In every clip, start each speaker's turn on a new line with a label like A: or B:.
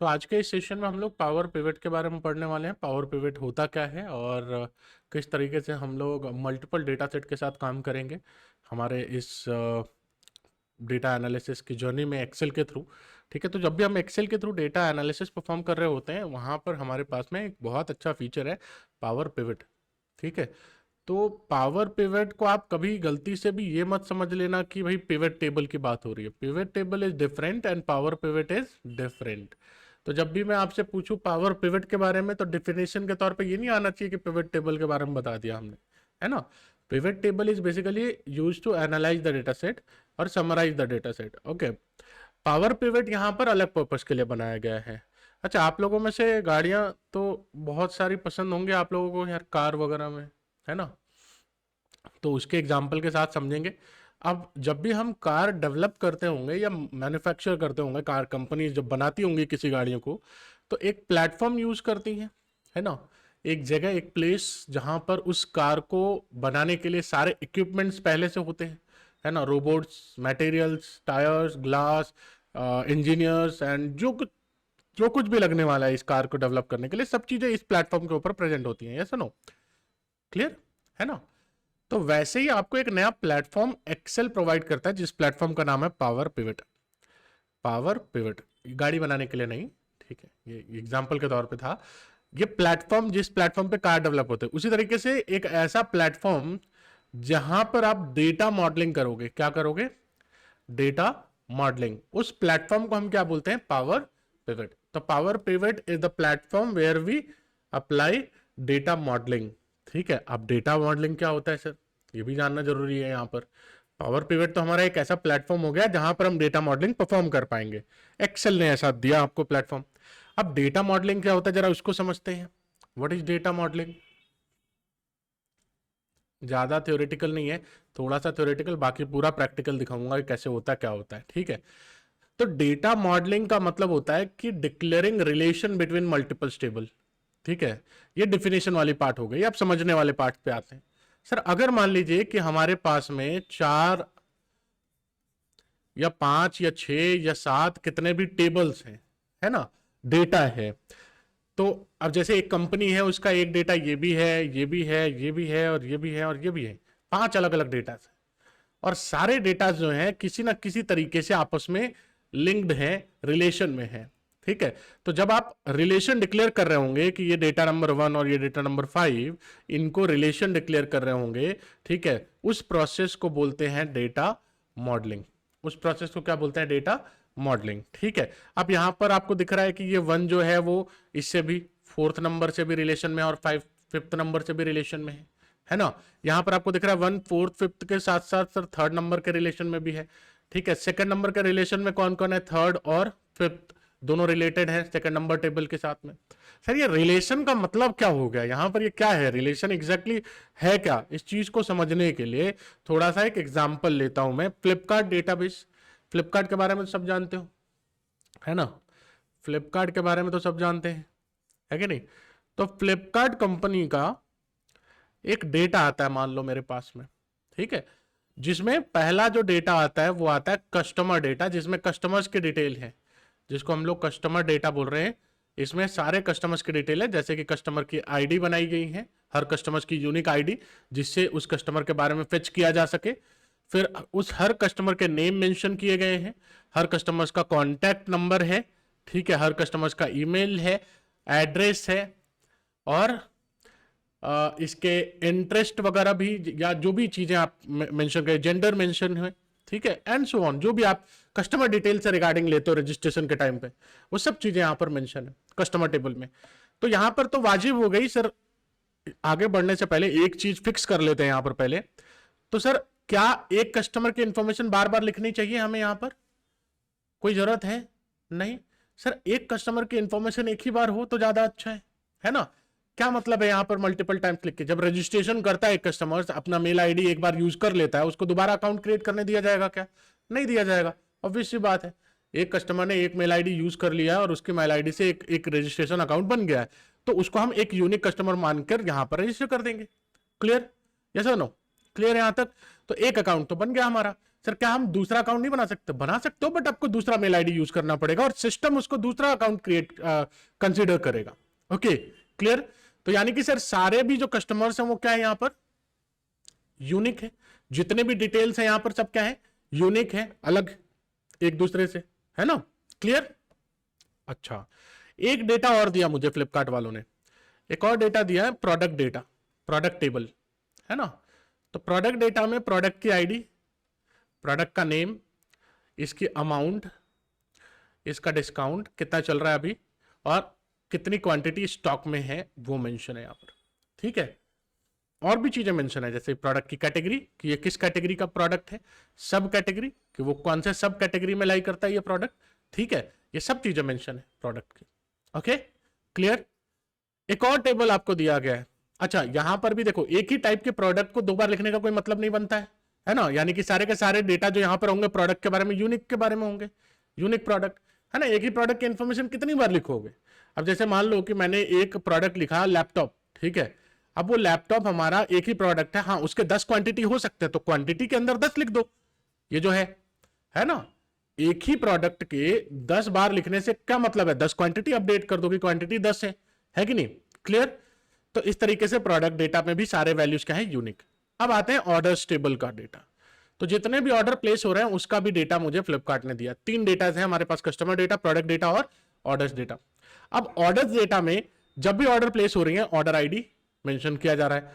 A: तो आज के इस सेशन में हम लोग पावर पिवट के बारे में पढ़ने वाले हैं। पावर पिवट होता क्या है और किस तरीके से हम लोग मल्टीपल डेटा सेट के साथ काम करेंगे हमारे इस डेटा एनालिसिस की जर्नी में एक्सेल के थ्रू। ठीक है, तो जब भी हम एक्सेल के थ्रू डेटा एनालिसिस परफॉर्म कर रहे होते हैं वहाँ पर हमारे पास में एक बहुत अच्छा फीचर है पावर पिवट। ठीक है, तो पावर पिवट को आप कभी गलती से भी ये मत समझ लेना कि भाई पिवट टेबल की बात हो रही है। Pivot table is different and power pivot is different. तो जब भी मैं आपसे पूछूं पावर पिवट के बारे में तो डिफिनेशन के तौर पे ये नहीं आना चाहिए कि पिवट टेबल के बारे में बता दिया हमने, है ना। Pivot table is basically use to analyse the data set और summarise the data set. Okay, power pivot यहाँ पर अलग पर्पस के लिए बनाया गया है। अच्छा, आप लोगों में से गाड़ियां तो बहुत सारी पसंद होंगे आप लोगों को यार, कार वगैरह में, है ना। तो उसके एग्जाम्पल के साथ समझेंगे। अब जब भी हम कार डेवलप करते होंगे या मैन्युफैक्चर करते होंगे, कार कंपनी जब बनाती होंगी किसी गाड़ियों को, तो एक प्लेटफॉर्म यूज करती हैं, है ना। एक जगह, एक प्लेस जहां पर उस कार को बनाने के लिए सारे इक्विपमेंट्स पहले से होते हैं, है ना। Robots, materials, tyres, glass, engineers and जो कुछ भी लगने वाला है इस कार को डेवलप करने के लिए, सब चीजें इस प्लेटफॉर्म के ऊपर प्रेजेंट होती हैं। यस नो, क्लियर है ना। तो वैसे ही आपको एक नया प्लेटफॉर्म एक्सेल प्रोवाइड करता है जिस प्लेटफॉर्म का नाम है पावर पिवट। पावर पिवट गाड़ी बनाने के लिए नहीं, ठीक है, ये एग्जांपल के तौर पे था। ये प्लेटफॉर्म जिस प्लेटफॉर्म पे कार डेवलप होते हैं, उसी तरीके से एक ऐसा प्लेटफॉर्म जहां पर आप डेटा मॉडलिंग करोगे। क्या करोगे? Data modelling. उस प्लेटफॉर्म को हम क्या बोलते हैं? Power pivot. तो power pivot is the platform where we apply data modelling. ठीक है, अब डेटा मॉडलिंग क्या होता है सर, ये भी जानना जरूरी है। यहाँ पर पावर पिवट तो हमारा एक ऐसा प्लेटफॉर्म हो गया जहां पर हम डेटा मॉडलिंग परफॉर्म कर पाएंगे। एक्सेल ने ऐसा दिया आपको प्लेटफॉर्म। अब डेटा मॉडलिंग क्या होता है जरा उसको समझते हैं। What is data modelling? ज्यादा थ्योरेटिकल नहीं है, थोड़ा सा थ्योरेटिकल, बाकी पूरा प्रैक्टिकल दिखाऊंगा कि कैसे होता है, क्या होता है। ठीक है, तो डेटा मॉडलिंग का मतलब होता है कि declaring relation between multiple table. ठीक है, ये डिफिनेशन वाली पार्ट हो गई। अब समझने वाले पार्ट पे आते हैं। सर अगर मान लीजिए कि हमारे पास में 4 या 5 या 6 या 7 कितने भी टेबल्स हैं, है ना, डेटा है। तो अब जैसे एक कंपनी है, उसका एक डेटा ये भी है, ये भी है, ये भी है और ये भी है और ये भी है, 5 अलग अलग डेटा है। और सारे डेटा जो हैं किसी ना किसी तरीके से आपस में लिंक्ड हैं, रिलेशन में है। ठीक है, तो जब आप रिलेशन डिक्लेयर कर रहे होंगे कि ये डेटा नंबर 1 और ये डेटा नंबर 5, इनको रिलेशन डिक्लेयर कर रहे होंगे, ठीक है, उस प्रोसेस को बोलते हैं डेटा मॉडलिंग। उस प्रोसेस को क्या बोलते हैं? Data modelling. ठीक है, अब यहां पर आपको दिख रहा है कि ये 1 जो है वो इससे भी 4th नंबर से भी रिलेशन में और 5th नंबर से भी रिलेशन में है ना। यहां पर आपको दिख रहा है 1 4th 5th के साथ साथ सर 3rd नंबर के रिलेशन में भी है। ठीक है, 2nd नंबर के रिलेशन में कौन कौन है? 3rd और 5th दोनों रिलेटेड है 2nd नंबर टेबल के साथ में। सर ये रिलेशन का मतलब क्या हो गया यहां पर? ये क्या है रिलेशन एग्जैक्टली है क्या? इस चीज को समझने के लिए थोड़ा सा एक एग्जाम्पल लेता हूं मैं। फ्लिपकार्ट डेटाबेस, फ्लिपकार्ट के बारे में तो सब जानते हो, है ना। फ्लिपकार्ट के बारे में तो सब जानते हैं, है कि नहीं। तो फ्लिपकार्ट कंपनी का एक डेटा आता है मान लो मेरे पास में, ठीक है, जिसमें पहला जो डेटा आता है वो आता है कस्टमर डेटा, जिसमें कस्टमर्स की डिटेल है, जिसको हम लोग कस्टमर डेटा बोल रहे हैं। इसमें सारे कस्टमर्स की डिटेल है, जैसे कि कस्टमर की आईडी बनाई गई है, हर कस्टमर्स की यूनिक आईडी, जिससे उस कस्टमर के बारे में फेच किया जा सके। फिर उस हर कस्टमर के नेम मेंशन किए गए हैं, हर कस्टमर्स का कॉन्टैक्ट नंबर है, ठीक है, हर कस्टमर्स का ईमेल है, एड्रेस है, और इसके इंटरेस्ट वगैरह भी, या जो भी चीजें आप मेंशन करें, जेंडर मेंशन है, ठीक है, एंड सो ऑन, जो भी आप कस्टमर डिटेल से रिगार्डिंग लेते हो रजिस्ट्रेशन के टाइम पे, वो सब चीजें यहां पर मेंशन है कस्टमर टेबल में। तो यहां पर तो वाजिब हो गई सर। आगे बढ़ने से पहले एक चीज फिक्स कर लेते हैं यहां पर पहले। तो सर क्या एक कस्टमर की इंफॉर्मेशन बार बार लिखनी चाहिए हमें? यहां पर कोई जरूरत है नहीं। सर एक कस्टमर की इंफॉर्मेशन एक ही बार हो तो ज्यादा अच्छा है ना। क्या मतलब है यहां पर मल्टीपल टाइम्स लिख के? जब रजिस्ट्रेशन करता है एक कस्टमर, अपना मेल आईडी एक बार यूज कर लेता है, उसको दोबारा अकाउंट क्रिएट करने दिया जाएगा क्या? नहीं दिया जाएगा, ऑब्वियस सी बात है। एक कस्टमर ने एक मेल आईडी यूज कर लिया और उसकी मेल आईडी से एक रजिस्ट्रेशन अकाउंट बन गया है, तो उसको हम एक यूनिक कस्टमर मानकर यहां पर रजिस्टर कर देंगे। क्लियर? यस और नो? क्लियर यहां तक? तो एक अकाउंट तो बन गया हमारा। सर क्या हम दूसरा अकाउंट नहीं बना सकते हो, बट आपको दूसरा मेल आईडी यूज करना पड़ेगा और सिस्टम उसको दूसरा अकाउंट क्रिएट कंसीडर करेगा। Okay clear. तो यानी कि सर सारे भी जो कस्टमर्स हैं वो क्या है यहां पर यूनिक है, जितने भी डिटेल्स हैं यहां पर सब क्या है यूनिक है, अलग एक दूसरे से, है ना। क्लियर। अच्छा एक डेटा और दिया मुझे फ्लिपकार्ट वालों ने, एक और डेटा दिया है प्रोडक्ट डेटा, प्रोडक्ट टेबल, है ना। तो प्रोडक्ट डेटा में प्रोडक्ट की आईडी, प्रोडक्ट का नेम, इसकी अमाउंट, इसका डिस्काउंट कितना चल रहा है अभी, और कितनी क्वांटिटी स्टॉक में है वो मेंशन है यहां पर। ठीक है, और भी चीजें मेंशन है जैसे प्रोडक्ट की कैटेगरी कि ये किस कैटेगरी का प्रोडक्ट है, सब कैटेगरी कि वो कौन से सब कैटेगरी में लाई करता है ये प्रोडक्ट। ठीक है, ये सब चीजें मेंशन है प्रोडक्ट की। Okay clear. एक और टेबल आपको दिया गया है। अच्छा यहां पर भी देखो एक ही टाइप के प्रोडक्ट को दो बार लिखने का कोई मतलब नहीं बनता है ना, यानी कि सारे के सारे डेटा जो यहां पर होंगे प्रोडक्ट के बारे में, यूनिक के बारे में होंगे, यूनिक प्रोडक्ट, है ना। एक ही प्रोडक्ट की इंफॉर्मेशन कितनी बार लिखोगे। अब जैसे मान लो कि मैंने एक प्रोडक्ट लिखा लैपटॉप, ठीक है, अब वो लैपटॉप हमारा एक ही प्रोडक्ट है, हाँ उसके 10 क्वांटिटी हो सकते हैं तो क्वांटिटी के अंदर 10 लिख दो, ये जो है ना। एक ही प्रोडक्ट के 10 बार लिखने से क्या मतलब है, 10 क्वांटिटी अपडेट कर दो कि क्वांटिटी 10 है कि नहीं। क्लियर। तो इस तरीके से प्रोडक्ट डेटा में भी सारे वैल्यूज क्या है यूनिक। अब आते हैं ऑर्डर्स टेबल का डेटा। तो जितने भी ऑर्डर प्लेस हो रहे हैं उसका भी डेटा मुझे फ्लिपकार्ट ने दिया। 3 डेटा है हमारे पास, कस्टमर डेटा, प्रोडक्ट डेटा और ऑर्डर्स डेटा। अब ऑर्डर्स डेटा में जब भी ऑर्डर प्लेस हो रही है ऑर्डर आईडी मेंशन किया जा रहा है,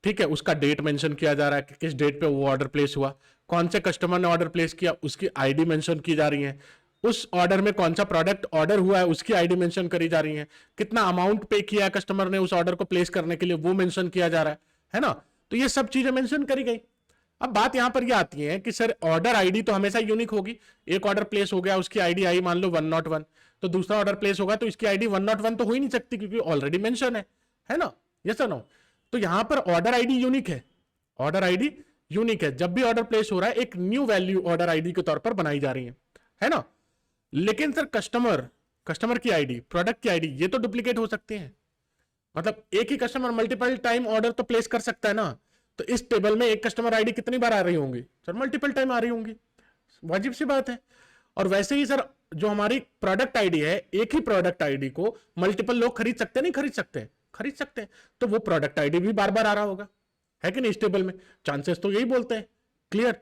A: ठीक है, उसका डेट मेंशन किया जा रहा है कि किस डेट पे वो ऑर्डर प्लेस हुआ, कौन से कस्टमर ने ऑर्डर प्लेस किया उसकी आईडी मेंशन की जा रही है, उस ऑर्डर में कौन सा प्रोडक्ट ऑर्डर हुआ है उसकी आईडी मेंशन करी जा रही है, कितना अमाउंट पे किया है कस्टमर ने उस ऑर्डर को प्लेस करने के लिए वो मेंशन किया जा रहा है ना। तो ये सब चीजें मेंशन करी गई। अब बात यहां पर ये आती है कि सर ऑर्डर आईडी तो हमेशा यूनिक होगी, एक ऑर्डर प्लेस हो गया उसकी आईडी आई मान लो 101, तो दूसरा ऑर्डर प्लेस होगा तो इसकी आईडी 101 तो हो ही नहीं सकती क्योंकि ऑलरेडी मेंशन है ना। यस और नो। तो यहां पर ऑर्डर आईडी यूनिक है, ऑर्डर आईडी यूनिक है, जब भी ऑर्डर प्लेस हो रहा है एक न्यू वैल्यू ऑर्डर आईडी के तौर पर बनाई जा रही है ना। लेकिन सर कस्टमर की आईडी, प्रोडक्ट की आईडी ये तो डुप्लीकेट हो सकते हैं, मतलब एक ही कस्टमर मल्टीपल टाइम ऑर्डर तो प्लेस कर सकता है ना। तो इस टेबल में एक कस्टमर आईडी कितनी बार आ रही होंगी सर, मल्टीपल टाइम आ रही होंगी, वाजिब सी बात है। और वैसे ही सर जो हमारी प्रोडक्ट आईडी है, एक ही प्रोडक्ट आईडी को मल्टीपल लोग खरीद सकते हैं, नहीं खरीद सकते हैं, खरीद सकते हैं, तो वो प्रोडक्ट आईडी भी बार बार आ रहा होगा, है कि नहीं। इस टेबल में चांसेस तो यही बोलते हैं। क्लियर।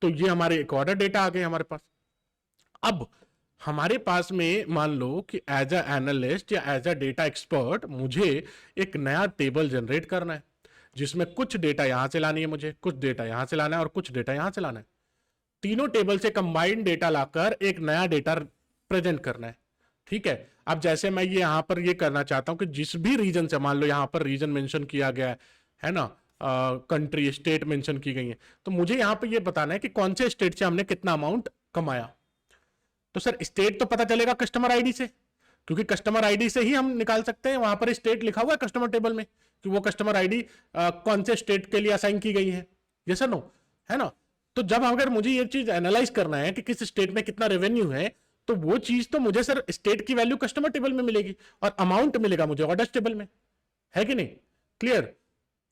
A: तो ये हमारे एक ऑर्डर डेटा आ गए हमारे पास। अब हमारे पास में मान लो कि एज अ एनालिस्ट या एज अ डेटा एक्सपर्ट मुझे एक नया टेबल जनरेट करना है जिसमें कुछ डेटा यहां से लानी है, मुझे कुछ डेटा यहां से लाना है और कुछ डेटा यहां से लाना है, तीनों टेबल से कंबाइंड डेटा लाकर एक नया डेटा प्रेजेंट करना है। ठीक है। अब जैसे मैं ये यहां पर ये करना चाहता हूं कि जिस भी रीजन से, मान लो यहां पर रीजन मेंशन किया गया है ना, कंट्री स्टेट मेंशन की गई है, तो मुझे यहां पर ये बताना है कि कौन से स्टेट से हमने कितना अमाउंट कमाया। तो सर स्टेट तो पता चलेगा कस्टमर आईडी से, क्योंकि कस्टमर आईडी से ही हम निकाल सकते हैं, वहां पर स्टेट लिखा हुआ है कस्टमर टेबल में कि वो कस्टमर आईडी कौन से स्टेट के लिए असाइन की गई है, यस और नो, है ना। तो जब अगर मुझे ये चीज एनालाइज करना है कि किस स्टेट में कितना रेवेन्यू है, तो वो चीज तो मुझे सर स्टेट की वैल्यू कस्टमर टेबल में मिलेगी और अमाउंट मिलेगा मुझे ऑर्डर टेबल में, है कि नहीं। क्लियर।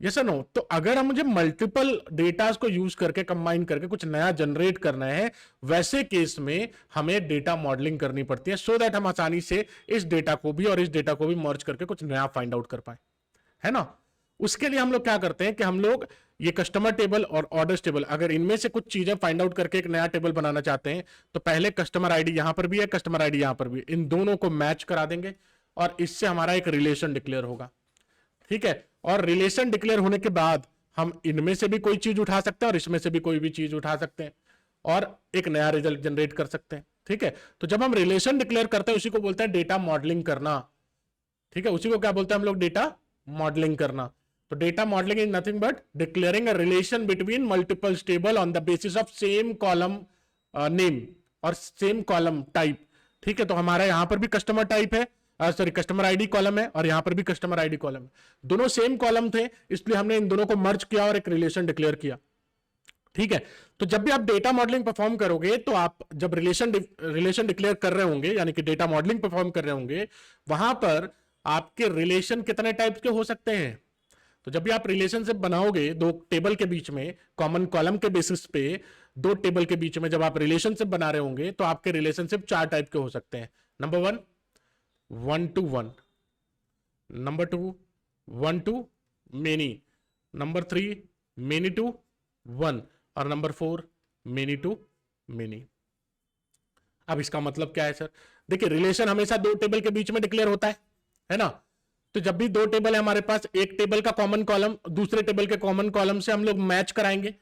A: Yes no. तो अगर हम मुझे मल्टीपल डेटास को यूज करके कंबाइन करके कुछ नया जनरेट करना है, वैसे केस में हमें डेटा मॉडलिंग करनी पड़ती है सो दैट हम आसानी से इस डेटा को भी और इस डेटा को भी मर्ज करके कुछ नया फाइंड आउट कर पाए, है ना। उसके लिए हम लोग क्या करते हैं कि हम लोग ये कस्टमर टेबल और ऑर्डर्स टेबल, अगर इनमें से कुछ चीजें फाइंड आउट करके एक नया टेबल बनाना चाहते हैं तो पहले कस्टमर आईडी यहां पर भी है, कस्टमर आईडी यहां पर भी, इन दोनों को मैच करा देंगे और इससे हमारा एक रिलेशन डिक्लेयर होगा। ठीक है। और रिलेशन डिक्लेयर होने के बाद हम इनमें से भी कोई चीज उठा सकते हैं और इसमें से भी कोई भी चीज उठा सकते हैं और एक नया रिजल्ट जनरेट कर सकते हैं। ठीक है। तो जब हम रिलेशन डिक्लेयर करते हैं उसी को बोलते हैं डेटा मॉडलिंग करना। ठीक है, उसी को क्या बोलते हैं हम लोग, डेटा मॉडलिंग करना। तो data modelling is nothing but declaring a relation between multiple table on the basis of same column name और सेम कॉलम टाइप। ठीक है। तो हमारा यहां पर भी कस्टमर टाइप है, सॉरी कस्टमर आईडी कॉलम है और यहां पर भी कस्टमर आईडी कॉलम है, दोनों सेम कॉलम थे, इसलिए हमने इन दोनों को मर्ज किया और एक रिलेशन डिक्लेयर किया। ठीक है। तो जब भी आप डेटा मॉडलिंग परफॉर्म करोगे तो आप जब रिलेशन डिक्लेयर कर रहे होंगे, यानी कि डेटा मॉडलिंग परफॉर्म कर रहे होंगे, वहां पर आपके रिलेशन कितने टाइप के हो सकते हैं। तो जब भी आप रिलेशनशिप बनाओगे दो टेबल के बीच में कॉमन कॉलम के बेसिस पे, दो टेबल के बीच में जब आप रिलेशनशिप बना रहे होंगे तो आपके रिलेशनशिप चार टाइप के हो सकते हैं। Number one, one to one. Number two, one to many. Number three, many to one. और number four, many to many. अब इसका मतलब क्या है सर? देखिए, रिलेशन हमेशा दो टेबल के बीच में डिक्लेयर होता है ना? तो जब भी दो टेबल है हमारे पास, एक टेबल का कॉमन कॉलम दूसरे टेबल के कॉमन कॉलम से हम लोग मैच कराएंगे,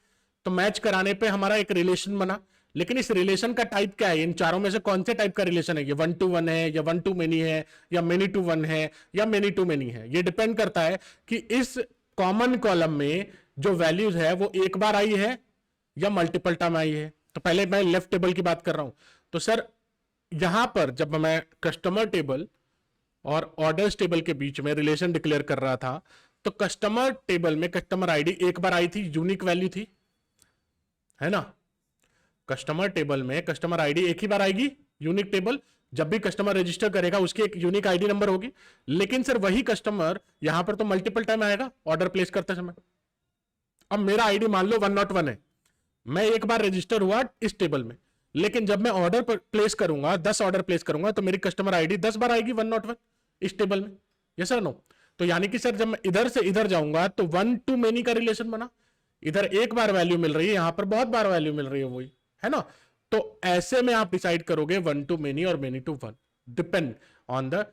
A: तो मैच कराने पे हमारा एक रिलेशन बना। लेकिन इस रिलेशन का टाइप क्या है? इन चारों में से कौन से टाइप का रिलेशन है? ये वन टू वन है, या वन टू मेनी है, या मेनी टू वन है, या मेनी टू मेनी है? ये डिपेंड करता है कि इस कॉमन कॉलम में जो वैल्यूज है वो एक बार आई है या मल्टीपल टाइम आई है। तो पहले मैं लेफ्ट टेबल की बात कर रहा हूं। तो सर यहां पर जब मैं कस्टमर टेबल और ऑर्डर्स टेबल के बीच में रिलेशन डिक्लेयर कर रहा था, तो कस्टमर टेबल में कस्टमर आईडी एक बार आई थी, यूनिक वैल्यू थी, है ना? कस्टमर टेबल में कस्टमर आईडी एक ही बार आएगी, यूनिक टेबल। जब भी कस्टमर रजिस्टर करेगा उसकी एक यूनिक आईडी नंबर होगी। लेकिन सर वही कस्टमर यहां पर तो मल्टीपल टाइम आएगा ऑर्डर प्लेस करते समय। अब मेरा आईडी मान लो 101 है, मैं एक बार रजिस्टर हुआ इस टेबल में, लेकिन जब मैं ऑर्डर प्लेस करूंगा, 10 ऑर्डर प्लेस करूंगा, तो मेरी कस्टमर आईडी 10 बार आएगी 101 इस टेबल में। Yes sir no? तो यानी कि सर जब मैं इधर से इधर जाऊंगा तो वन टू मेनी का रिलेशन बना। इधर एक बार वैल्यू मिल रही है, यहां पर बहुत बार वैल्यू मिल रही है, वही है ना? तो ऐसे में आप डिसाइड करोगे वन टू मेनी और many to one, depend on the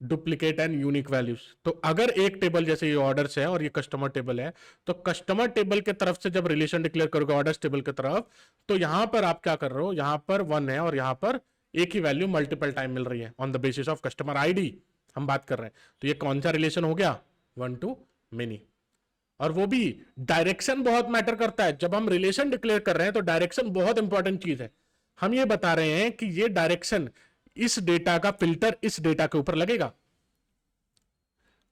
A: duplicate and unique values. तो अगर एक टेबल जैसे ये ऑर्डर्स है और ये कस्टमर टेबल है, तो कस्टमर टेबल के तरफ से जब रिलेशन डिक्लेयर करोगे ऑर्डर्स टेबल की तरफ, तो यहां पर आप क्या कर रहे हो? यहां पर वन है और यहां पर एक ही वैल्यू मल्टीपल टाइम मिल रही है on the basis of customer ID हम बात कर रहे हैं। तो ये कौन सा रिलेशन हो गया? One to many. और वो भी डायरेक्शन बहुत मैटर करता है। जब हम रिलेशन डिक्लेयर कर रहे हैं तो डायरेक्शन बहुत इंपॉर्टेंट चीज है। हम ये बता रहे हैं कि ये डायरेक्शन, इस डेटा का फिल्टर इस डेटा के ऊपर लगेगा।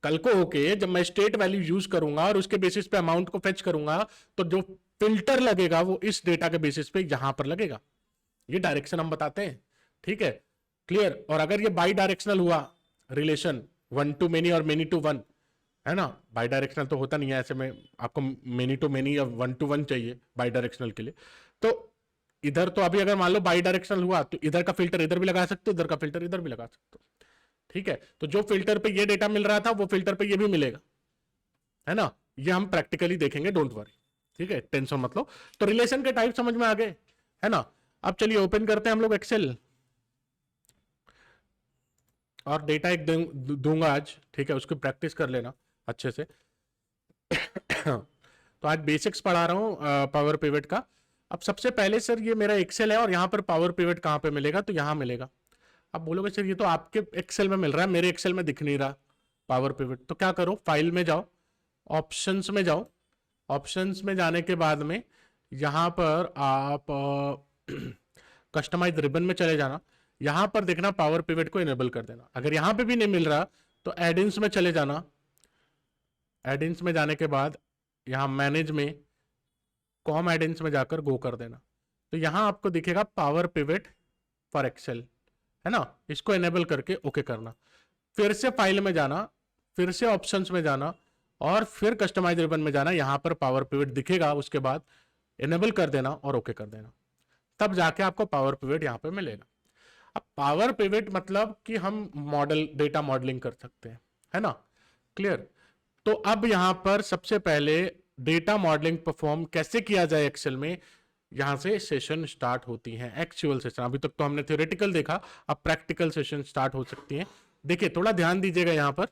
A: कल को होके जब मैं स्टेट वैल्यू यूज करूंगा और उसके बेसिस पे अमाउंट को फेच करूंगा, तो जो फिल्टर लगेगा वो इस डेटा के बेसिस पे यहां पर लगेगा। ये डायरेक्शन हम बताते हैं, ठीक है? क्लियर? और अगर ये बाई डायरेक्शनल हुआ रिलेशन, वन टू मेनी और मेनी टू वन, है ना? बाई डायरेक्शनल तो होता नहीं है ऐसे में, आपको मेनी टू मेनी या वन टू वन चाहिए बाई डायरेक्शनल के लिए। तो इधर तो अभी अगर मान लो बाई डायरेक्शनल हुआ तो इधर का फिल्टर इधर भी लगा सकते हो, इधर का फिल्टर इधर भी लगा सकते हो, ठीक है? तो जो फिल्टर पे ये डेटा मिल रहा था वो फिल्टर पे ये भी मिलेगा, है ना? ये हम प्रैक्टिकली देखेंगे, डोंट वरी, ठीक है? टेंशन मत लो। तो रिलेशन के टाइप समझ में आ गए, है ना? अब चलिए ओपन करते हैं हम लोग एक्सेल, और डेटा एक दूंगा आज, ठीक है? उसकी प्रैक्टिस कर लेना अच्छे से। तो आज बेसिक्स पढ़ा रहा हूं पावर पिवट का। अब सबसे पहले सर ये मेरा एक्सेल है और यहां पर पावर पिवट कहां पे मिलेगा? तो यहां मिलेगा। अब बोलोगे सर ये तो आपके एक्सेल में मिल रहा है, मेरे एक्सेल में दिख नहीं रहा पावर पिवट। तो क्या करो, फाइल में जाओ, ऑप्शंस में जाओ, ऑप्शंस में जाने के बाद में यहां पर आप कस्टमाइज रिबन में चले जाना। यहां पर देखना पावर पिवट को इनेबल कर देना। अगर यहां पे भी नहीं मिल रहा तो एडिंस में चले जाना। एडिंस में जाने के बाद यहां मैनेज में कॉम एडिंस में जाकर गो कर देना। तो यहां आपको दिखेगा पावर पिवट फॉर एक्सेल, है ना? इसको इनेबल करके ओके करना। फिर से फाइल में जाना, फिर से ऑप्शंस में जाना, और फिर कस्टमाइज रिबन में जाना। यहां पर पावर पिवट दिखेगा, उसके बाद इनेबल कर देना और ओके कर देना। तब जाके आपको पावर पिवट यहां पे मिलेगा। अब पावर पिवट मतलब कि हम मॉडल डेटा मॉडलिंग कर सकते हैं, है ना? क्लियर? तो अब यहां पर सबसे पहले डेटा मॉडलिंग परफॉर्म कैसे किया जाए एक्सेल में, यहां से सेशन स्टार्ट होती हैं, एक्चुअल सेशन। अभी तक तो हमने थ्योरेटिकल देखा, अब प्रैक्टिकल सेशन स्टार्ट हो सकती हैं। देखिए थोड़ा ध्यान दीजिएगा, यहां पर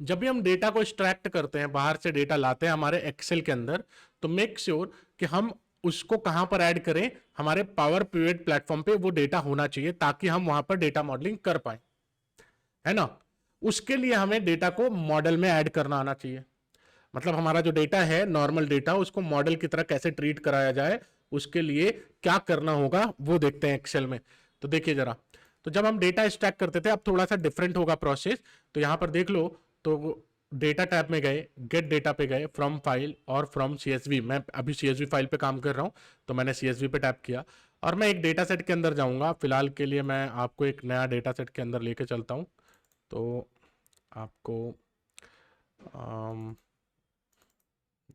A: जब भी हम डेटा को एक्सट्रैक्ट करते हैं, बाहर से डेटा लाते हैं हमारे एक्सेल के अंदर, तो मेक श्योर कि हम उसको कहां पर ऐड करें, हमारे पावर पिवट प्लेटफॉर्म पे वो डेटा होना चाहिए, ताकि हम वहां पर डेटा मॉडलिंग कर पाए, है ना? उसके लिए हमें डेटा को मॉडल में ऐड करना आना चाहिए। मतलब हमारा जो डेटा है, नॉर्मल डेटा, उसको मॉडल की तरह कैसे ट्रीट कराया जाए, उसके लिए क्या करना होगा वो देखते हैं एक्सेल में। तो देखिए जरा, तो जब हम डेटा स्टैक करते थे, अब थोड़ा सा डिफरेंट होगा प्रोसेस। तो यहां पर देख लो, तो डेटा टैब में गए, गेट डेटा पे गए, फ्रॉम फाइल और फ्रॉम सीएसवी। मैं अभी सीएसवी फाइल पे काम कर रहा हूं, तो मैंने सीएसवी पे टैप किया और मैं एक डेटा सेट के अंदर जाऊंगा। फिलहाल के लिए मैं आपको एक नया डेटा सेट के अंदर लेके चलता हूं। तो आपको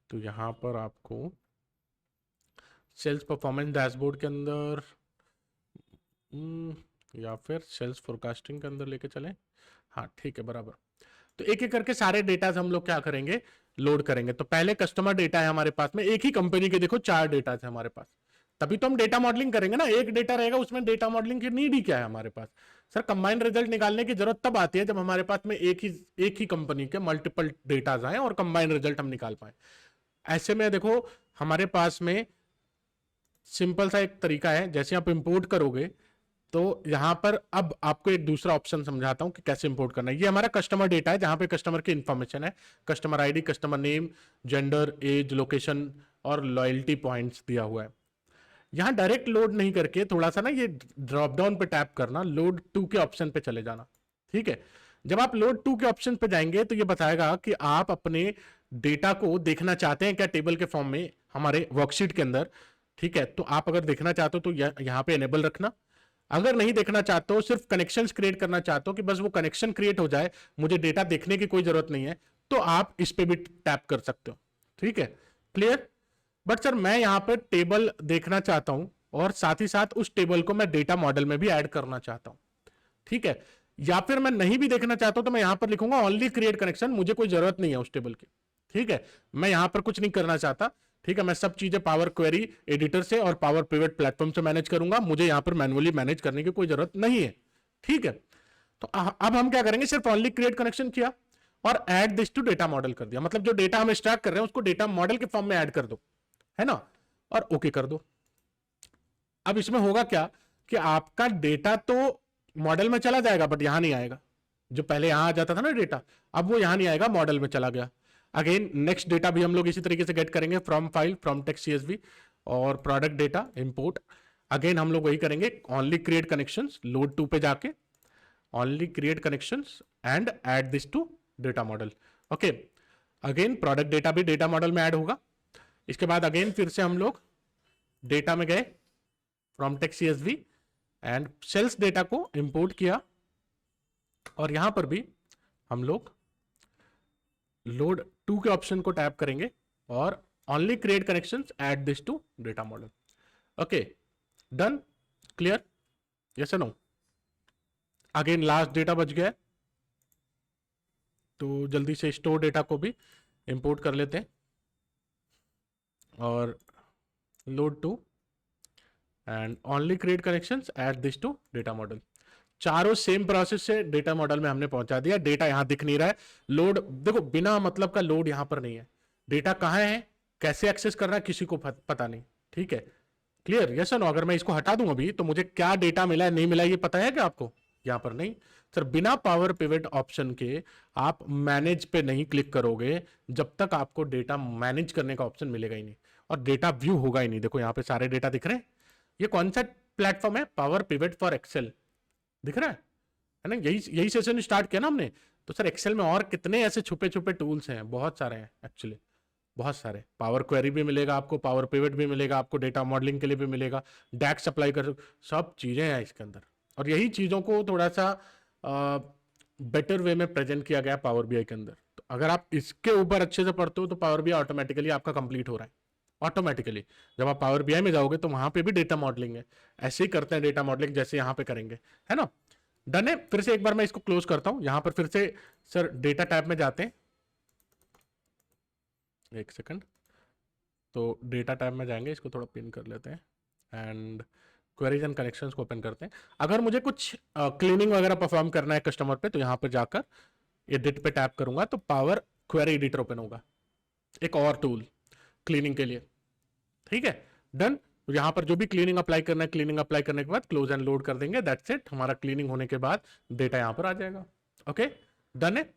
A: तो यहाँ पर आपको सेल्स परफॉर्मेंस डैशबोर्ड के अंदर, या फिर सेल्स फोरकास्टिंग के अंदर लेके चलें। हाँ ठीक है, बराबर। तो एक एक करके सारे डेटा हम लोग क्या करेंगे, लोड करेंगे। तो पहले कस्टमर डेटा है हमारे पास में, एक ही कंपनी के देखो 4 डेटा है हमारे पास, तभी तो हम डेटा मॉडलिंग करेंगे ना। एक डेटा रहेगा उसमें डेटा मॉडलिंग की नीड ही क्या है हमारे पास। सर कंबाइंड रिजल्ट निकालने की जरूरत तब आती है जब हमारे पास में एक ही कंपनी के मल्टीपल डेटाज आए और कंबाइंड रिजल्ट हम निकाल पाए। ऐसे में देखो हमारे पास में सिंपल सा एक तरीका है, जैसे आप इंपोर्ट करोगे तो यहां पर अब आपको एक दूसरा ऑप्शन समझाता हूं कि कैसे इंपोर्ट करना है। ये हमारा कस्टमर डेटा है जहां पे कस्टमर की इंफॉर्मेशन है, customer ID, customer name, gender, age, location और लॉयल्टी पॉइंट्स दिया हुआ है। यहां डायरेक्ट लोड नहीं करके थोड़ा सा ना ये ड्रॉप डाउन पे टैप करना, लोड टू के ऑप्शन पे चले जाना। ठीक है, जब आप लोड टू के ऑप्शन पे जाएंगे तो ये बताएगा कि आप अपने डेटा को देखना चाहते हैं क्या टेबल के फॉर्म में हमारे वर्कशीट के अंदर। ठीक है, तो आप अगर देखना चाहते हो तो यहां पे एनेबल रखना। अगर नहीं देखना चाहते हो, सिर्फ कनेक्शंस क्रिएट करना चाहते हो कि बस वो कनेक्शन क्रिएट हो जाए, मुझे डेटा देखने की कोई जरूरत नहीं है, तो आप इस पे भी टैप कर सकते हो। ठीक है, क्लियर। बट सर मैं यहां पर टेबल देखना चाहता हूं और साथ ही साथ उस टेबल को मैं डेटा मॉडल में भी ऐड करना चाहता हूं। ठीक है, या फिर मैं नहीं भी देखना चाहता हूं तो मैं यहां पर लिखूंगा ओनली क्रिएट कनेक्शन, मुझे कोई जरूरत नहीं है उस टेबल की। ठीक है, मैं यहां पर कुछ नहीं करना चाहता। ठीक है, मैं सब चीजें पावर क्वेरी एडिटर से और पावर पिवट प्लेटफॉर्म से मैनेज करूंगा, मुझे यहां पर मैनुअली मैनेज करने की कोई जरूरत नहीं है। ठीक है, तो अब हम क्या करेंगे, सिर्फ ओनली क्रिएट कनेक्शन किया और add this to data model कर दिया। मतलब जो डेटा हम एक्सट्रैक्ट कर रहे हैं उसको डेटा मॉडल के फॉर्म में ऐड कर दो, है ना, और ओके कर दो। अब इसमें होगा क्या कि आपका डेटा तो मॉडल में चला जाएगा बट यहां नहीं आएगा। जो पहले यहां आ जाता था ना डेटा, अब वो यहां नहीं आएगा, मॉडल में चला गया। अगेन नेक्स्ट डेटा भी हम लोग इसी तरीके से गेट करेंगे from file, from text CSV और प्रोडक्ट डेटा इंपोर्ट। अगेन हम लोग वही करेंगे, only create connections, load to पे जाके only create connections and add this to data model. Okay, again product data भी डेटा मॉडल में ऐड होगा। इसके बाद अगेन फिर से हम लोग डेटा में गए, from text CSV and sales data को इंपोर्ट किया और यहां पर भी हम लोग लोड टू के ऑप्शन को टैप करेंगे और only create connections add this to data model. Okay, done, clear, yes और नो। अगेन लास्ट डेटा बच गया, तो जल्दी से स्टोर डेटा को भी इंपोर्ट कर लेते हैं और load to and only create connections add this to data model. चारों सेम प्रोसेस से डेटा मॉडल में हमने पहुंचा दिया। डेटा यहां दिख नहीं रहा है, लोड देखो बिना मतलब का लोड यहां पर नहीं है। डेटा कहां है, कैसे एक्सेस करना है, किसी को पता नहीं। ठीक है, क्लियर, यस नो। अगर मैं इसको हटा दूं अभी तो मुझे क्या डेटा मिला है नहीं मिला ये पता है क्या आपको, यहां पर नहीं। सर बिना पावर पिवट ऑप्शन के आप मैनेज पे नहीं क्लिक करोगे जब तक आपको डेटा मैनेज करने का ऑप्शन मिलेगा ही नहीं और डेटा व्यू होगा ही नहीं। देखो यहां पे सारे डेटा दिख रहे हैं। ये कौन सा प्लेटफॉर्म है, पावर पिवट फॉर एक्सेल, दिख रहा है ना। यही सेशन स्टार्ट किया ना हमने। तो सर एक्सेल में और कितने ऐसे छुपे छुपे टूल्स हैं, बहुत सारे हैं एक्चुअली, बहुत सारे। पावर क्वेरी भी मिलेगा आपको, पावर पिवट भी मिलेगा आपको, डेटा मॉडलिंग के लिए भी मिलेगा, डैक्स अप्लाई कर, सब चीजें हैं इसके अंदर। और यही चीजों को थोड़ा सा बेटर वे में प्रेजेंट किया गया पावर बीआई के अंदर। तो अगर आप इसके ऊपर अच्छे से पढ़ते हो तो पावर बीआई ऑटोमेटिकली आपका कंप्लीट हो रहा है ऑटोमेटिकली। जब आप पावर बीआई में जाओगे तो वहां पे भी डेटा मॉडलिंग है, ऐसे ही करते हैं डेटा मॉडलिंग जैसे यहाँ पे करेंगे, है ना। डन है, फिर से एक बार मैं इसको क्लोज करता हूं। यहां पर फिर से सर डेटा टैब में जाते हैं, एक सेकंड। तो डेटा टैब में जाएंगे, इसको थोड़ा पिन कर लेते हैं एंड क्वेरीज एंड कनेक्शंस को ओपन करते हैं। अगर मुझे कुछ क्लीनिंग वगैरह परफॉर्म करना है कस्टमर पे तो यहां पर जाकर एडिट पे टैप करूंगा तो पावर क्वेरी एडिटर ओपन होगा, एक और टूल क्लीनिंग के लिए। ठीक है, डन। यहां पर जो भी क्लीनिंग अप्लाई करना है, क्लीनिंग अप्लाई करने के बाद क्लोज एंड लोड कर देंगे, दैट्स इट। हमारा क्लीनिंग होने के बाद डेटा यहां पर आ जाएगा। ओके, डन है।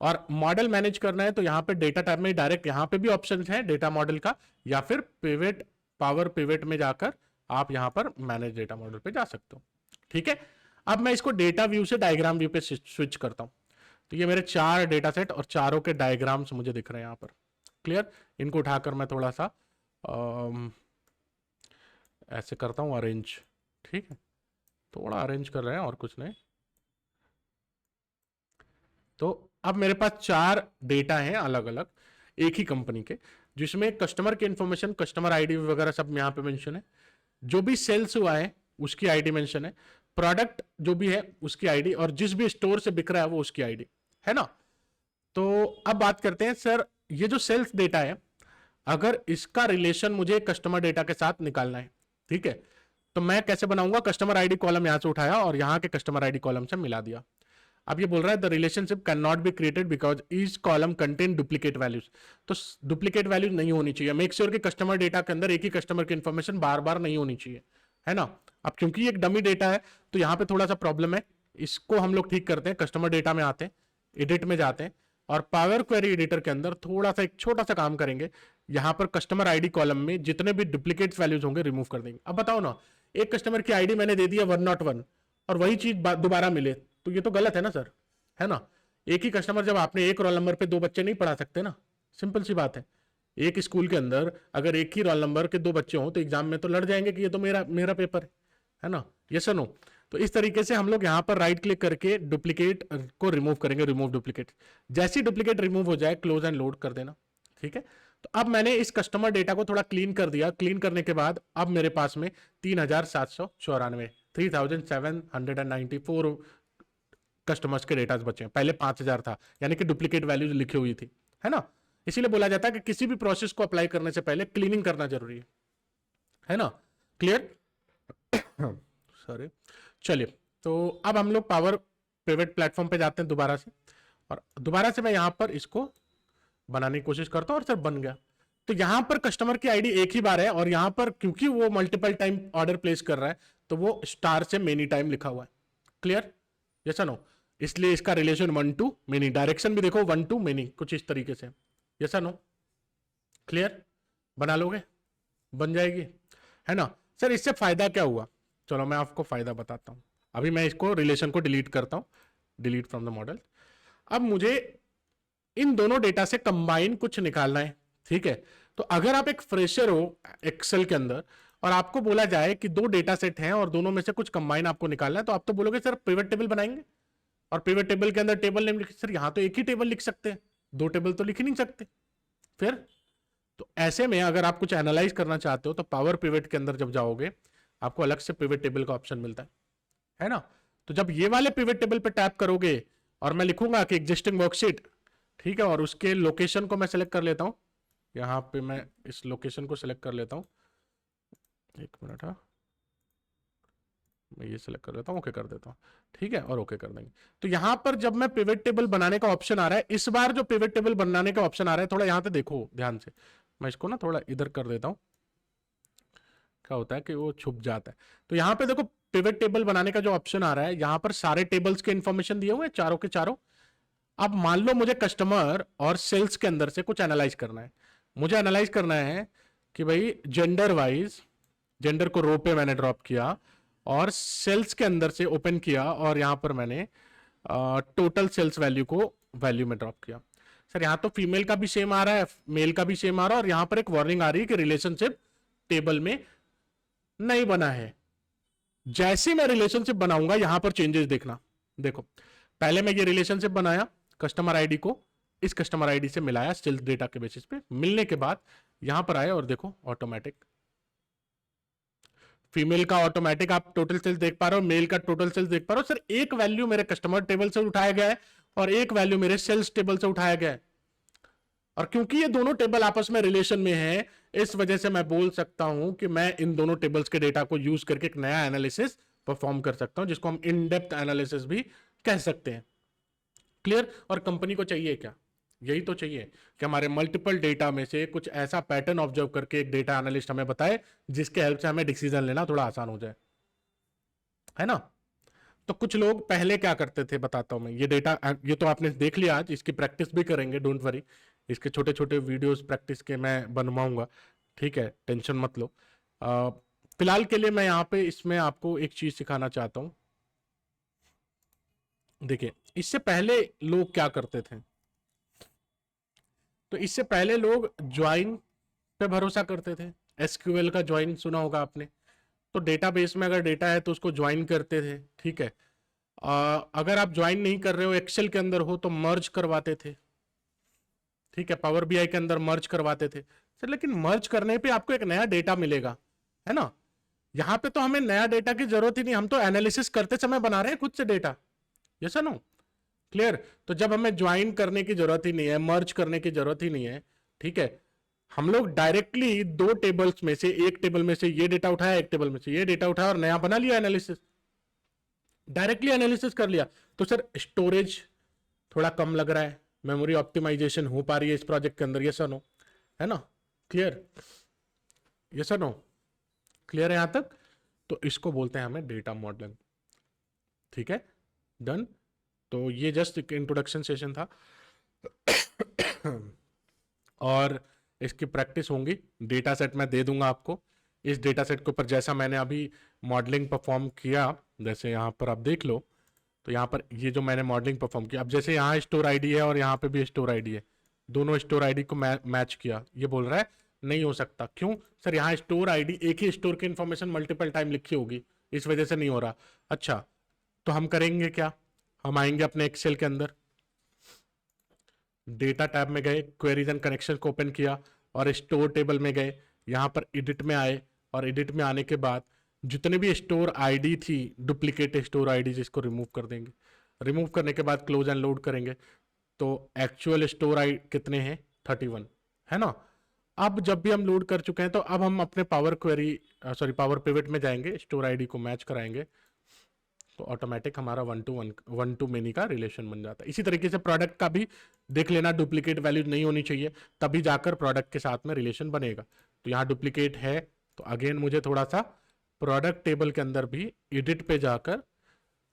A: और मॉडल मैनेज करना है तो यहां पे डेटा टैब में डायरेक्ट यहां पे भी ऑप्शन है डेटा मॉडल का, या फिर पिवट, पावर पिवट में जाकर आप यहां पर मैनेज डेटा मॉडल पे जा सकते हो। ठीक है, अब मैं इसको डेटा व्यू से डायग्राम व्यू पे स्विच करता हूं। तो ये मेरे 4 डेटा सेट और चारों के डायग्राम्स मुझे दिख रहे हैं यहां पर, क्लियर। इनको उठाकर मैं थोड़ा सा ऐसे करता हूं अरेंज। ठीक है, थोड़ा अरेंज कर रहे हैं और कुछ नहीं। तो अब मेरे पास 4 डेटा हैं अलग अलग एक ही कंपनी के। जिसमें कस्टमर की इंफॉर्मेशन, कस्टमर आईडी वगैरह सब यहाँ पे मेंशन है, जो भी सेल्स हुआ है उसकी आईडी मेंशन है, प्रोडक्ट जो भी है उसकी आईडी, और जिस भी स्टोर से बिक रहा है वो उसकी आईडी है ना। तो अब बात करते हैं सर, ये जो सेल्स डेटा है अगर इसका रिलेशन मुझे कस्टमर डेटा के साथ निकालना है, ठीक है, तो मैं कैसे बनाऊंगा? कस्टमर आईडी कॉलम यहां से उठाया और यहां के कस्टमर आईडी कॉलम से मिला दिया। अब ये बोल रहा है the relationship can not be created because each column contain duplicate values. तो डुप्लीकेट वैल्यूज नहीं होनी चाहिए। मेक श्योर कि कस्टमर डेटा के अंदर एक ही कस्टमर की इंफॉर्मेशन बार बार नहीं होनी चाहिए, है ना। अब क्योंकि एक डमी डेटा है तो यहाँ पे थोड़ा सा प्रॉब्लम है, इसको हम लोग ठीक करते हैं। कस्टमर डेटा में आते हैं, एडिट में जाते हैं और पावर क्वेरी एडिटर के अंदर थोड़ा सा एक छोटा सा काम करेंगे। यहां पर कस्टमर आईडी कॉलम में जितने भी डुप्लीकेट वैल्यूज होंगे रिमूव कर देंगे। अब बताओ ना, एक कस्टमर की आईडी मैंने दे दिया 101 और वही चीज दोबारा मिले तो ये तो गलत है ना सर, है ना। एक ही कस्टमर, जब आपने एक रोल नंबर पे दो बच्चे नहीं पढ़ा सकते ना, सिंपल सी बात है। एक स्कूल के अंदर अगर एक ही रोल नंबर के दो बच्चे हों तो एग्जाम में तो लड़ जाएंगे कि ये तो मेरा मेरा पेपर है ना, यस और नो। तो इस तरीके से हम लोग यहां पर राइट क्लिक करके डुप्लीकेट को रिमूव करेंगे, रिमूव डुप्लीकेट। जैसी डुप्लीकेट रिमूव हो जाए क्लोज एंड लोड कर देना, ठीक है। तो अब मैंने इस कस्टमर डेटा को थोड़ा क्लीन कर दिया। क्लीन करने के बाद अब मेरे पास में 3794 3794 कस्टमर्स के डेटा बचे हैं। पहले 5000 था, यानी कि डुप्लीकेट वैल्यूज लिखी हुई थी, है ना। इसीलिए बोला जाता है कि किसी भी प्रोसेस को अप्लाई करने से पहले क्लीनिंग करना जरूरी है ना। क्लियर? सॉरी। चलिए, तो अब हम लोग पावर पिवट प्लेटफॉर्म पे जाते हैं दोबारा से, और दोबारा से मैं यहां पर इसको बनाने की कोशिश करता हूं और सर बन गया। तो यहां पर कस्टमर की आईडी एक ही बार है और यहां पर क्योंकि वो मल्टीपल टाइम ऑर्डर प्लेस कर रहा है तो वो स्टार से मेनी टाइम लिखा हुआ है। क्लियर? Yes no? इसलिए इसका रिलेशन 1 to मेनी, डायरेक्शन भी देखो 1 to मेनी, कुछ इस तरीके से। Yes no? क्लियर? बना लोगे? बन जाएगी, है ना। सर इससे फायदा क्या हुआ? चलो मैं आपको फायदा बताता हूं। अभी मैं इसको रिलेशन को डिलीट करता हूं, डिलीट फ्रॉम द मॉडल। अब मुझे इन दोनों डेटा से कंबाइन कुछ निकालना है, ठीक है। तो अगर आप एक फ्रेशर हो एक्सेल के अंदर और आपको बोला जाए कि दो डेटा सेट हैं और दोनों में से कुछ कंबाइन आपको निकालना है, तो आप तो बोलोगे सर पिवट टेबल बनाएंगे, और पिवट टेबल के अंदर टेबल नेम लिख, सर यहां तो एक ही टेबल लिख सकते हैं, दो टेबल तो लिख ही नहीं सकते। फिर तो ऐसे में अगर आप कुछ एनालाइज करना चाहते हो तो पावर पिवट के अंदर जब जाओगे आपको अलग से पिवट टेबल का ऑप्शन मिलता है ना। तो जब ये वाले पिवट टेबल पे टैप करोगे और मैं लिखूंगा कि एग्जिस्टिंग वर्कशीट, ठीक है, और उसके लोकेशन को मैं सेलेक्ट कर लेता हूं, यहां पे मैं इस लोकेशन को सेलेक्ट कर लेता हूं, एक मिनट, हाँ मैं ये सेलेक्ट कर लेता हूं, ओके कर देता हूं, ठीक है, और ओके कर देंगे। तो यहां पर जब मैं पिवट टेबल बनाने का ऑप्शन आ रहा है, इस बार जो पिवट टेबल बनाने का ऑप्शन आ रहा है, थोड़ा यहां पे देखो ध्यान से, मैं इसको ना थोड़ा इधर कर देता हूं, क्या होता है कि वो छुप जाता है। तो यहां पे देखो पिवट टेबल बनाने का जो ऑप्शन आ रहा है, यहां पर सारे टेबल्स के इंफॉर्मेशन दिए हुए हैं, चारों के चारों। अब मान लो मुझे कस्टमर और सेल्स के अंदर से कुछ एनालाइज करना है। मुझे एनालाइज करना है कि भाई जेंडर वाइज, जेंडर को रो पे मैंने ड्रॉप किया और सेल्स के अंदर से ओपन किया और यहां पर मैंने टोटल सेल्स वैल्यू को वैल्यू में ड्रॉप किया। सर यहां तो फीमेल का भी सेम आ रहा है, मेल का भी सेम आ रहा है, और यहां पर एक वार्निंग आ रही है कि रिलेशनशिप टेबल में नहीं बना है। जैसे मैं रिलेशनशिप बनाऊंगा यहां पर चेंजेस देखना। देखो पहले मैं ये रिलेशनशिप बनाया, कस्टमर आईडी को इस कस्टमर आईडी से मिलाया सेल्स डेटा के बेसिस पे, मिलने के बाद यहां पर आया और देखो ऑटोमेटिक फीमेल का ऑटोमेटिक आप टोटल सेल्स देख पा रहे हो, मेल का टोटल सेल्स देख पा रहे हो। सर एक वैल्यू मेरे कस्टमर टेबल से उठाया गया है और एक वैल्यू मेरे सेल्स टेबल से उठाया गया है, और क्योंकि ये दोनों टेबल आपस में रिलेशन में है, इस वजह से मैं बोल सकता हूं कि मैं इन दोनों टेबल्स के डेटा को यूज करके एक नया एनालिसिस परफॉर्म कर सकता हूं, जिसको हम इन डेप्थ एनालिसिस भी कह सकते हैं। क्लियर? और कंपनी को चाहिए क्या? यही तो चाहिए कि हमारे मल्टीपल डेटा में से कुछ ऐसा पैटर्न ऑब्जर्व करके एक डेटा एनालिस्ट हमें बताए जिसके हेल्प से हमें डिसीजन लेना थोड़ा आसान हो जाए, है ना। तो कुछ लोग पहले क्या करते थे बताता हूं मैं, ये डेटा ये तो आपने देख लिया, आज इसकी प्रैक्टिस भी करेंगे, डोंट वरी, इसके छोटे छोटे वीडियोस प्रैक्टिस के मैं बनवाऊंगा, ठीक है, टेंशन मत लो। फिलहाल के लिए मैं यहाँ पे इसमें आपको एक चीज सिखाना चाहता हूँ। देखिए इससे पहले लोग क्या करते थे, तो इससे पहले लोग ज्वाइन पे भरोसा करते थे। एसक्यूएल का ज्वाइन सुना होगा आपने, तो डेटाबेस में अगर डेटा है तो उसको ज्वाइन करते थे, ठीक है। अगर आप ज्वाइन नहीं कर रहे हो, एक्सेल के अंदर हो, तो मर्ज करवाते थे, ठीक है, पावर बीआई के अंदर मर्ज करवाते थे सर, लेकिन मर्ज करने पे आपको एक नया डेटा मिलेगा, है ना। यहाँ पे तो हमें नया डेटा की जरूरत ही नहीं, हम तो एनालिसिस करते समय बना रहे हैं खुद से डेटा, यस नो, क्लियर। तो जब हमें ज्वाइन करने की जरूरत ही नहीं है, मर्ज करने की जरूरत ही नहीं है, ठीक है, हम लोग डायरेक्टली दो टेबल्स में से एक टेबल में से ये डेटा उठाया, एक टेबल में से ये डेटा उठाया और नया बना लिया एनालिसिस, डायरेक्टली एनालिसिस कर लिया। तो सर स्टोरेज थोड़ा कम लग रहा है, मेमोरी ऑप्टिमाइजेशन हो पा रही है इस प्रोजेक्ट के अंदर, यस और नो, है ना, क्लियर, यस और नो, क्लियर है यहां तक। तो इसको बोलते हैं हमें डेटा मॉडलिंग, ठीक है, डन। तो ये जस्ट एक इंट्रोडक्शन सेशन था और इसकी प्रैक्टिस होंगी, डेटा सेट मैं दे दूंगा आपको, इस डेटा सेट के ऊपर जैसा मैंने अभी मॉडलिंग परफॉर्म किया, जैसे यहाँ पर आप देख लो, तो यहाँ पर ये जो मैंने मॉडलिंग परफॉर्म किया, अब जैसे यहाँ स्टोर आईडी है और यहाँ पे भी स्टोर आईडी है, दोनों स्टोर आईडी को मैच किया, ये बोल रहा है नहीं हो सकता, क्यों सर, यहाँ स्टोर आईडी एक ही स्टोर की इंफॉर्मेशन मल्टीपल टाइम लिखी होगी, इस वजह से नहीं हो रहा। अच्छा, तो हम करेंगे क्या, हम आएंगे अपने एक्सेल के अंदर, डेटा टैब में गए, क्वेरीज एंड कनेक्शन को ओपन किया और स्टोर टेबल में गए, यहाँ पर एडिट में आए और एडिट में आने के बाद जितने भी स्टोर आईडी थी, डुप्लीकेट स्टोर आईडी, जिसको रिमूव कर देंगे, रिमूव करने के बाद क्लोज एंड लोड करेंगे, तो एक्चुअल स्टोर आई कितने हैं 31, है ना। अब जब भी हम लोड कर चुके हैं तो अब हम अपने पावर क्वेरी पावर पिवट में जाएंगे, स्टोर आईडी को मैच कराएंगे, तो ऑटोमेटिक हमारा 1 to मेनी का रिलेशन बन जाता है। इसी तरीके से प्रोडक्ट का भी देख लेना, डुप्लीकेट वैल्यू नहीं होनी चाहिए, तभी जाकर प्रोडक्ट के साथ में रिलेशन बनेगा। तो यहाँ डुप्लीकेट है, तो अगेन मुझे थोड़ा सा प्रोडक्ट टेबल के अंदर भी एडिट पे जाकर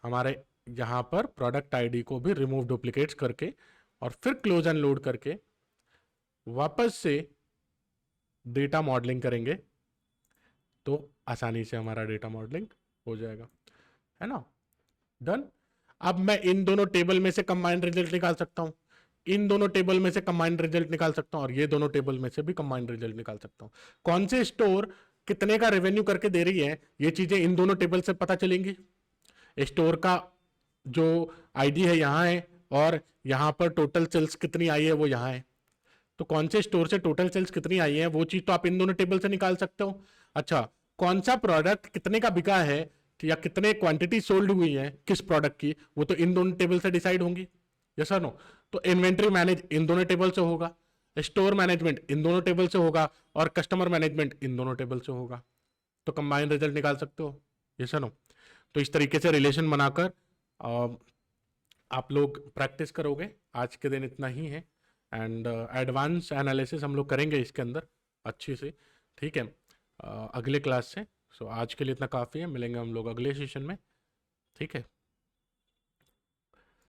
A: हमारे यहाँ पर प्रोडक्ट आईडी को भी रिमूव डुप्लीकेट्स करके और फिर क्लोज एंड लोड करके वापस से डेटा मॉडलिंग करेंगे, तो आसानी से हमारा डेटा मॉडलिंग हो जाएगा, है ना, डन। अब मैं इन दोनों टेबल में से कंबाइंड रिजल्ट निकाल सकता हूं, इन दोनों टेबल में से कंबाइंड रिजल्ट निकाल सकता हूं और ये दोनों टेबल में से भी कंबाइंड रिजल्ट निकाल सकता हूं। कौन से स्टोर कितने का रेवेन्यू करके दे रही है, ये चीजें इन दोनों टेबल से पता चलेंगी। स्टोर का जो आईडी है यहाँ है और यहाँ पर टोटल सेल्स कितनी आई है वो यहाँ है, तो कौन से स्टोर से टोटल सेल्स कितनी आई है वो चीज तो आप इन दोनों टेबल से निकाल सकते हो। अच्छा, कौन सा प्रोडक्ट कितने का बिका है या कितने क्वांटिटी सोल्ड हुई है किस प्रोडक्ट की, वो तो इन दोनों टेबल से डिसाइड होंगी, यस और नो। तो इन्वेंट्री मैनेज इन दोनों टेबल से होगा, स्टोर मैनेजमेंट इन दोनों टेबल से होगा और कस्टमर मैनेजमेंट इन दोनों टेबल से होगा, तो कंबाइंड रिजल्ट निकाल सकते हो, यस और नो। तो इस तरीके से रिलेशन बनाकर आप लोग प्रैक्टिस करोगे। आज के दिन इतना ही है, एंड एडवांस एनालिसिस हम लोग करेंगे इसके अंदर अच्छी से, ठीक है, अगले क्लास से। सो आज के लिए इतना काफ़ी है, मिलेंगे हम लोग अगले सेशन में, ठीक है।